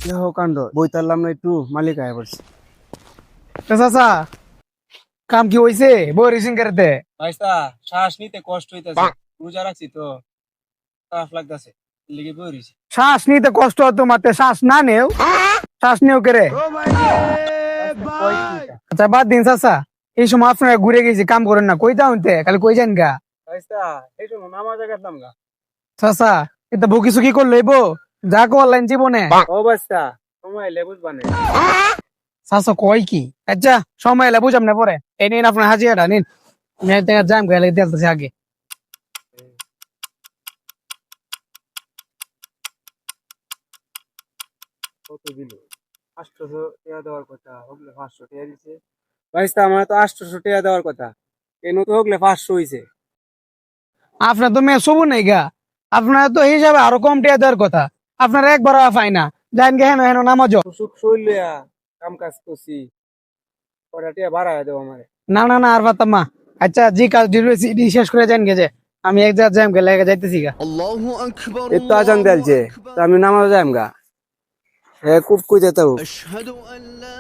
দেখো কাণ্ড বই তারলাম না একটু মালিক আয় পড়ছে। চাচা কাম কি হইছে বই রিসিং করতে? ভাইস্তা শ্বাস নিতে কষ্ট হইতাছে, রোজা রাখছি তো খারাপ লাগতাছে, লিগে বই রইছি। শ্বাস নিতে কষ্ট হতো মাতে, শ্বাস না নেও, শ্বাস নেও করে। কয় কি এটা? আচ্ছা বাদ দিন চাচা, এই সময় আপনারা ঘুরে গেছি, কাম করেন না, কই দাউনতে খালি কই যান গা? ভাইস্তা এই শোনো নামাজ গেলাম গা। চাচা এটা বকি সুকি করলে বো, যা করলেন জীবনে। ও ভাইস্তা সময় এলে বুঝবা না। চাচা কয় কি? আচ্ছা সময় এলে বুঝাম না পরে। এই নিন আপনার হাজিরাটা নিন, আমি এক জায়গায় যাম গেলে দেখতেছি আগে। কত দিল? 800 টাকা দেওয়ার কথা, হগলে 500 টাকা দিছে। ভাইস্তা আমার তো 800 টাকা দেওয়ার কথা, এই নতুন হগলে 500 হইছে। আপনার তো মেয়ে সবু নেই গা, আপনার তো হিসাবে আরো কম টিয়া দেওয়ার কথা। আপনার একবার পাই না, যান গে হেন হেন নামাজ। অসুখ শরীর কাম কাজ করছি, কটা টাকা বাড়ায় দেবো আমারে। না না না আর পারতাম না। আচ্ছা জি কাজ ডিউটি শেষ করে যান গেছে, আমি এক জায়গায় যাম গেলে যাইতেছি গা। الله أكبر এই তো আজান الله দেলছে, তো أكبر আমি নামাজ যাইম গা। হে খুব কই যেতে হবে। أشهد أن لا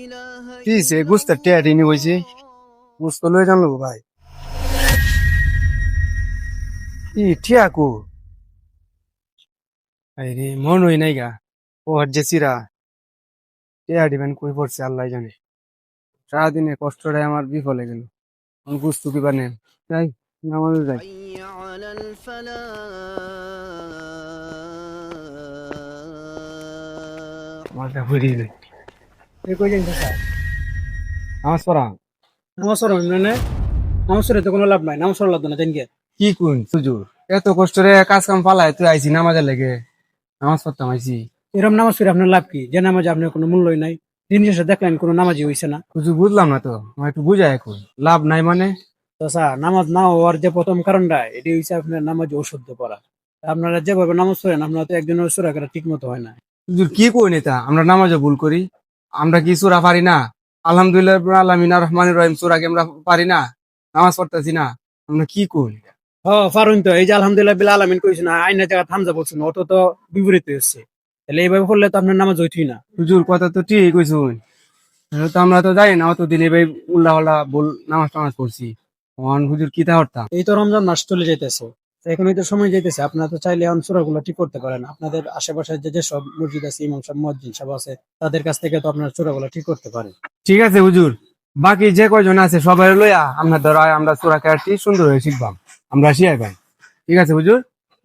إله কি সে إلا গুস্তার টিয়া টিনি হইছে, الله গুস্ত লই জানলো ভাই। ই টিয়া কো আরে মন হই নাই গা। ও হচ্ছে চিরা টিয়া দিবেন কই পড়ছে আল্লাহ জানে। সারাদিনে কষ্টটাই আমার বিফলে গেল। আমি গুস্ত কি বানেন যাই, নামাজে যাই। حي على الفلاح মাথা ঘুরিয়ে দেয়। তুই কই যাইতে স্যার? নামাজ পড়া নামাজ পড়ো মানে? নামাজ পড়ে তো কোনো লাভ নাই, নামাজ পড়া লাগতো না জান গে। কি কোন সুজুর, এত কষ্ট রে কাজ কাম পালায় তুই আইছি নামাজের লেগে, নামাজ পড়তাম আইছি। এরকম নামাজ পড়ে আপনার লাভ কি? যে নামাজে আপনার কোনো মূল্যই নাই, দিন শেষে দেখলেন কোনো নামাজই হইছে না। কিছু বুঝলাম না তো, আমার একটু বুঝায় এখন লাভ নাই মানে। তো স্যার নামাজ না হওয়ার যে প্রথম কারণটা এটি হচ্ছে আপনার নামাজ অশুদ্ধ পড়া। আপনারা যেভাবে নামাজ পড়েন, আপনারা তো একজনের সুরা করা ঠিক মতো হয় না। হুজুর কি কই নেতা, আমরা নামাজে ভুল করি? আমরা কি সূরা পারি না? আলহামদুলিল্লাহ রাব্বিল আলামিন আর রহমানির রহিম সূরা কি আমরা পারি না? নামাজ পড়তেছি না? আমরা কি কই? পারুন তো, এই যে আলহামদুলিল্লাহ বিল আলামিন কইছে না, আইনের জায়গা থামজা বলছেন, অত তো বিপরীত হচ্ছে। তাহলে এইভাবে করলে তো আপনার নামাজ হইতই না। হুজুর কথা তো ঠিক কইছুন, তো আমরা তো জানি না অতদিন এই উল্লাহ আল্লাহ বল নামাজ টামাজ পড়ছি। হুজুর কি তা হরতাম। এই তো রমজান মাস চলে যাইতেছে, তো এখন তো সময় যাইতেছে, আপনারা তো চাইলে এখন সূরাগুলো ঠিক করতে পারেন। আপনাদের আশেপাশে যে যেসব মসজিদ আছে, ইমাম সাহেব মুয়াজ্জিন সাহেব আছে, তাদের কাছ থেকে তো আপনার সূরাগুলো ঠিক করতে পারেন। ঠিক আছে হুজুর, বাকি যে কয়জন আছে সবাই লইয়া আমরা ধরো আমরা সূরা কাটটি সুন্দর হয়ে শিখবাম, আমরা শিয়াই ভাই। ঠিক আছে হুজুর।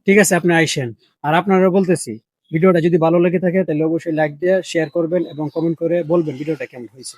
ঠিক আছে আপনি আইসেন। আর আপনারা বলতেছি, ভিডিওটা যদি ভালো লেগে থাকে তাহলে অবশ্যই লাইক দিয়ে শেয়ার করবেন এবং কমেন্ট করে বলবেন ভিডিওটা কেমন হয়েছে।